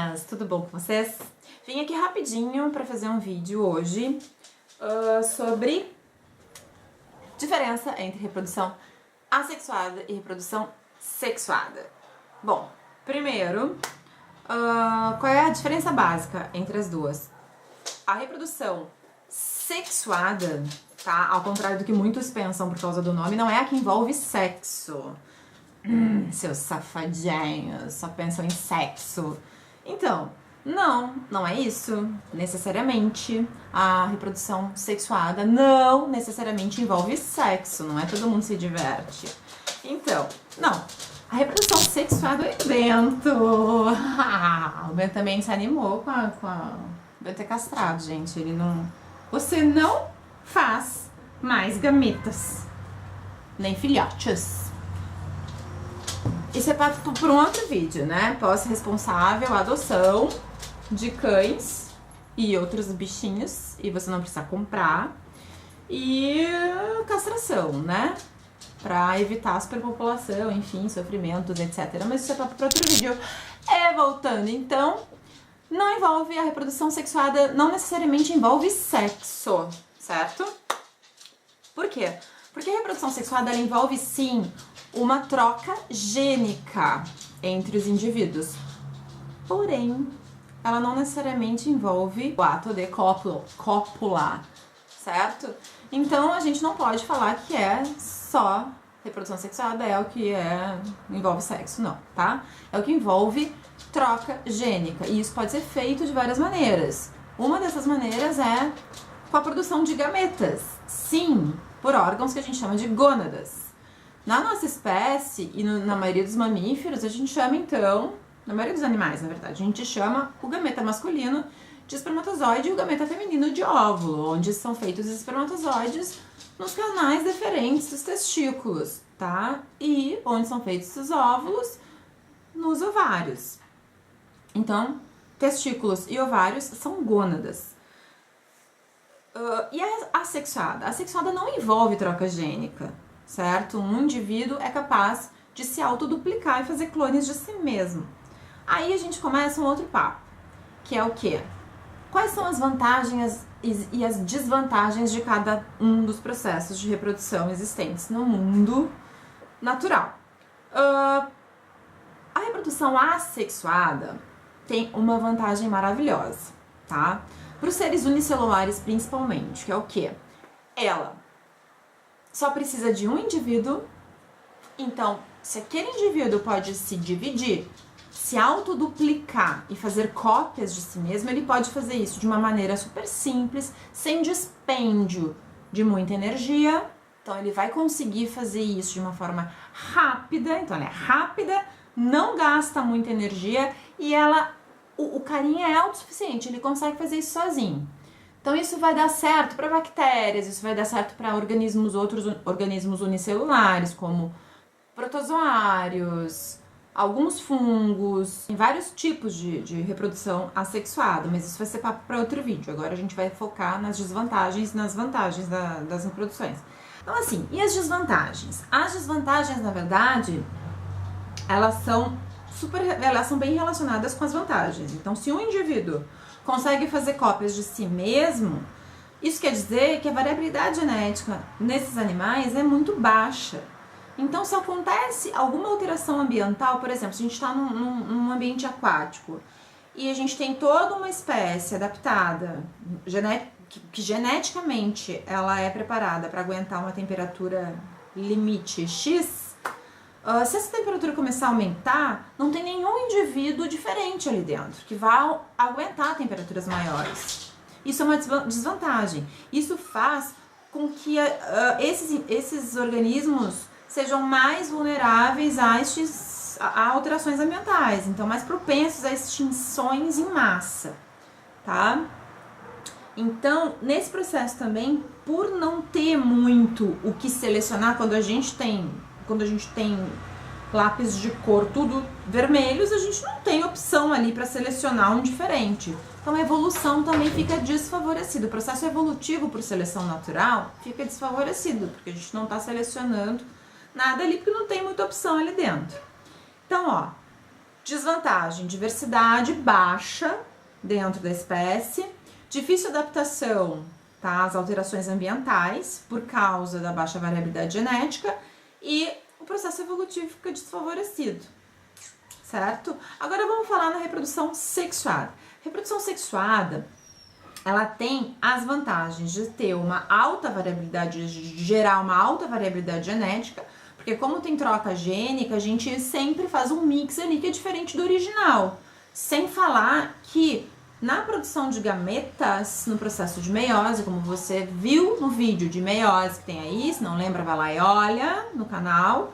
amiguinhas, tudo bom com vocês? Vim aqui rapidinho para fazer um vídeo hoje sobre diferença entre reprodução assexuada e reprodução sexuada. Bom, primeiro, qual é a diferença básica entre as duas? A reprodução sexuada, tá? Ao contrário do que muitos pensam por causa do nome, não é a que envolve sexo. Seus safadinhos, só pensam em sexo. Então, não é isso, necessariamente. A reprodução sexuada não necessariamente envolve sexo, não é todo mundo se diverte. Então, não. A reprodução sexuada é o Bento. O Bento também se animou com a... O Bento é castrado, gente, ele não... Você não faz mais gametas, nem filhotes. Isso é por um outro vídeo, né? Pós-responsável, adoção de cães e outros bichinhos, e você não precisa comprar. E castração, né? Pra evitar a superpopulação, enfim, sofrimentos, etc. Mas isso é para outro vídeo. Voltando, então, não envolve a reprodução sexuada, não necessariamente envolve sexo, certo? Por quê? Porque a reprodução sexuada, ela envolve, sim, uma troca gênica entre os indivíduos. Porém, ela não necessariamente envolve o ato de copular, certo? Então, a gente não pode falar que é só reprodução sexuada, é o que envolve sexo, não, tá? É o que envolve troca gênica. E isso pode ser feito de várias maneiras. Uma dessas maneiras é com a produção de gametas. Sim, por órgãos que a gente chama de gônadas. Na nossa espécie e na maioria dos mamíferos, a gente chama então, na maioria dos animais, na verdade, a gente chama o gameta masculino de espermatozoide e o gameta feminino de óvulo, onde são feitos os espermatozoides nos canais deferentes dos testículos, tá? E onde são feitos os óvulos nos ovários. Então, testículos e ovários são gônadas. E a assexuada? A assexuada não envolve troca gênica, certo? Um indivíduo é capaz de se autoduplicar e fazer clones de si mesmo. Aí a gente começa um outro papo, que é o quê? Quais são as vantagens e as desvantagens de cada um dos processos de reprodução existentes no mundo natural? A reprodução assexuada tem uma vantagem maravilhosa, tá? Para os seres unicelulares principalmente, que é o quê? Ela só precisa de um indivíduo, então se aquele indivíduo pode se dividir, se autoduplicar e fazer cópias de si mesmo, ele pode fazer isso de uma maneira super simples, sem dispêndio de muita energia. Então ele vai conseguir fazer isso de uma forma rápida, então ela é rápida, não gasta muita energia e o carinha é autossuficiente, ele consegue fazer isso sozinho. Então isso vai dar certo para bactérias, isso vai dar certo para outros organismos unicelulares, como protozoários, alguns fungos, tem vários tipos de reprodução assexuada, mas isso vai ser papo para outro vídeo. Agora a gente vai focar nas desvantagens, nas vantagens das reproduções. Então assim, e as desvantagens? As desvantagens, na verdade, elas são bem relacionadas com as vantagens. Então, se um indivíduo consegue fazer cópias de si mesmo, isso quer dizer que a variabilidade genética nesses animais é muito baixa. Então, se acontece alguma alteração ambiental, por exemplo, se a gente está num ambiente aquático e a gente tem toda uma espécie adaptada, que geneticamente ela é preparada para aguentar uma temperatura limite X, se essa temperatura começar a aumentar, não tem nenhum indivíduo diferente ali dentro que vá aguentar temperaturas maiores. Isso é uma desvantagem. Isso faz com que esses organismos sejam mais vulneráveis a alterações ambientais, então mais propensos a extinções em massa, tá? Então, nesse processo também, por não ter muito o que selecionar, quando a gente tem lápis de cor tudo vermelhos, a gente não tem opção ali para selecionar um diferente. Então a evolução também fica desfavorecida. O processo evolutivo por seleção natural fica desfavorecido, porque a gente não está selecionando nada ali, porque não tem muita opção ali dentro. Então, Desvantagem: diversidade baixa dentro da espécie, difícil adaptação, tá, às alterações ambientais por causa da baixa variabilidade genética e o processo evolutivo fica desfavorecido, certo? Agora vamos falar na reprodução sexuada. Reprodução sexuada, ela tem as vantagens de ter uma alta variabilidade, de gerar uma alta variabilidade genética, porque como tem troca gênica, a gente sempre faz um mix ali que é diferente do original. Sem falar que na produção de gametas, no processo de meiose, como você viu no vídeo de meiose que tem aí, se não lembra, vai lá e olha no canal,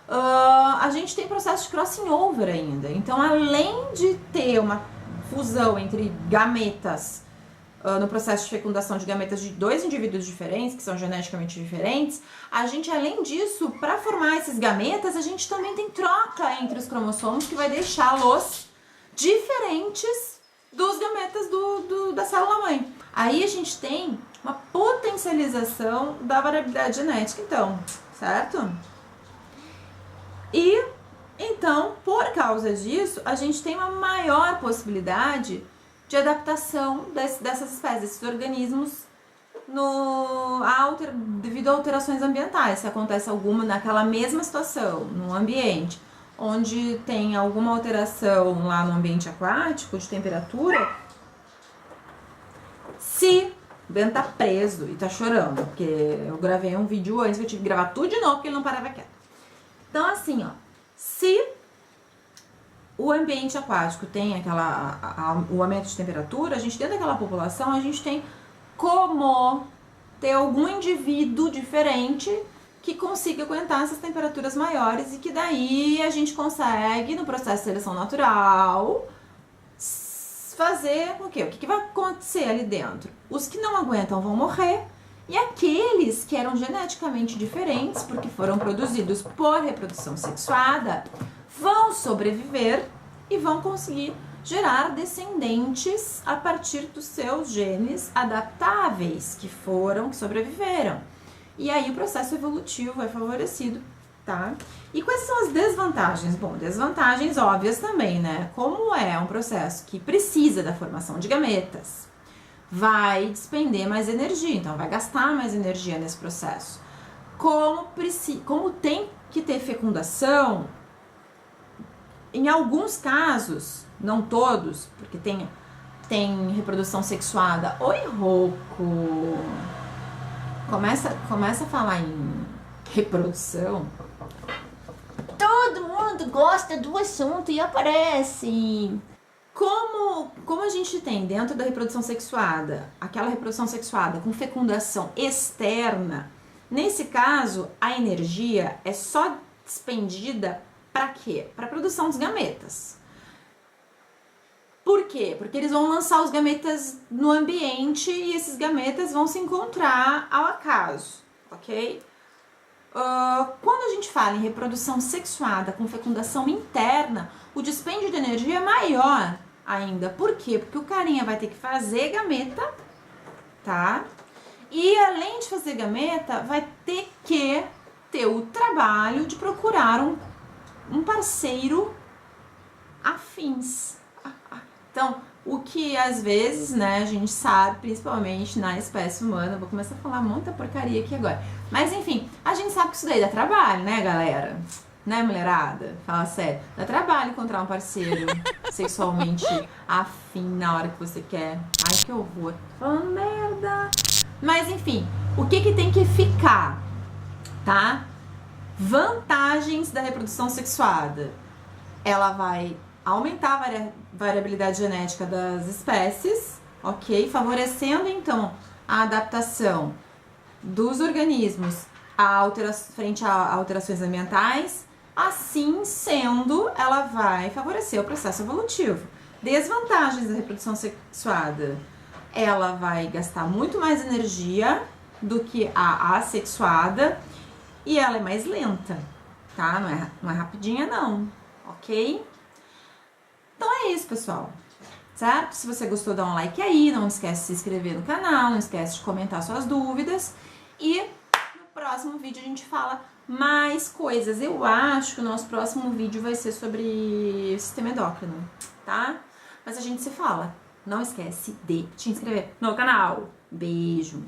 a gente tem processo de crossing over ainda. Então, além de ter uma fusão entre gametas, no processo de fecundação de gametas de dois indivíduos diferentes, que são geneticamente diferentes, a gente, além disso, para formar esses gametas, a gente também tem troca entre os cromossomos que vai deixá-los diferentes dos gametas da célula-mãe. Aí a gente tem uma potencialização da variabilidade genética, então, certo? E, então, por causa disso, a gente tem uma maior possibilidade de adaptação dessas espécies, desses organismos, devido a alterações ambientais. Se acontece alguma naquela mesma situação, no ambiente, onde tem alguma alteração lá no ambiente aquático de temperatura, se o Ben tá preso e tá chorando, porque eu gravei um vídeo antes, eu tive que gravar tudo de novo porque ele não parava quieto. Então, assim, ó, se o ambiente aquático tem o aumento de temperatura, a gente dentro daquela população, a gente tem como ter algum indivíduo diferente que consiga aguentar essas temperaturas maiores e que daí a gente consegue, no processo de seleção natural, fazer o quê? O que vai acontecer ali dentro? Os que não aguentam vão morrer e aqueles que eram geneticamente diferentes, porque foram produzidos por reprodução sexuada, vão sobreviver e vão conseguir gerar descendentes a partir dos seus genes adaptáveis que sobreviveram. E aí o processo evolutivo é favorecido, tá? E quais são as desvantagens? Bom, desvantagens óbvias também, né? Como é um processo que precisa da formação de gametas, vai despender mais energia, então vai gastar mais energia nesse processo. Como tem que ter fecundação, em alguns casos, não todos, porque tem reprodução sexuada. Oi, Rocco! Começa a falar em reprodução. Todo mundo gosta do assunto e aparece. Como a gente tem dentro da reprodução sexuada, aquela reprodução sexuada com fecundação externa, nesse caso, a energia é só despendida para quê? Para a produção dos gametas. Por quê? Porque eles vão lançar os gametas no ambiente e esses gametas vão se encontrar ao acaso, ok? Quando a gente fala em reprodução sexuada com fecundação interna, o dispêndio de energia é maior ainda. Por quê? Porque o carinha vai ter que fazer gameta, tá? E além de fazer gameta, vai ter que ter o trabalho de procurar um parceiro afins. Então, o que às vezes, né, a gente sabe, principalmente na espécie humana, vou começar a falar muita porcaria aqui agora, mas enfim, a gente sabe que isso daí dá trabalho, né, galera? Né, mulherada? Fala sério. Dá trabalho encontrar um parceiro sexualmente afim na hora que você quer. Ai, que horror. Falando merda. Mas enfim, o que tem que ficar, tá? Vantagens da reprodução sexuada. Ela vai aumentar a variabilidade genética das espécies, ok? Favorecendo, então, a adaptação dos organismos frente a alterações ambientais. Assim sendo, ela vai favorecer o processo evolutivo. Desvantagens da reprodução sexuada. Ela vai gastar muito mais energia do que a assexuada e ela é mais lenta, tá? Não é rapidinha, não, ok? Então é isso, pessoal, certo? Se você gostou, dá um like aí, não esquece de se inscrever no canal, não esquece de comentar suas dúvidas e no Próximo vídeo a gente fala mais coisas. Eu acho que o nosso próximo vídeo vai ser sobre o sistema endócrino, tá? Mas a gente se fala. Não esquece de te inscrever no canal. Beijo!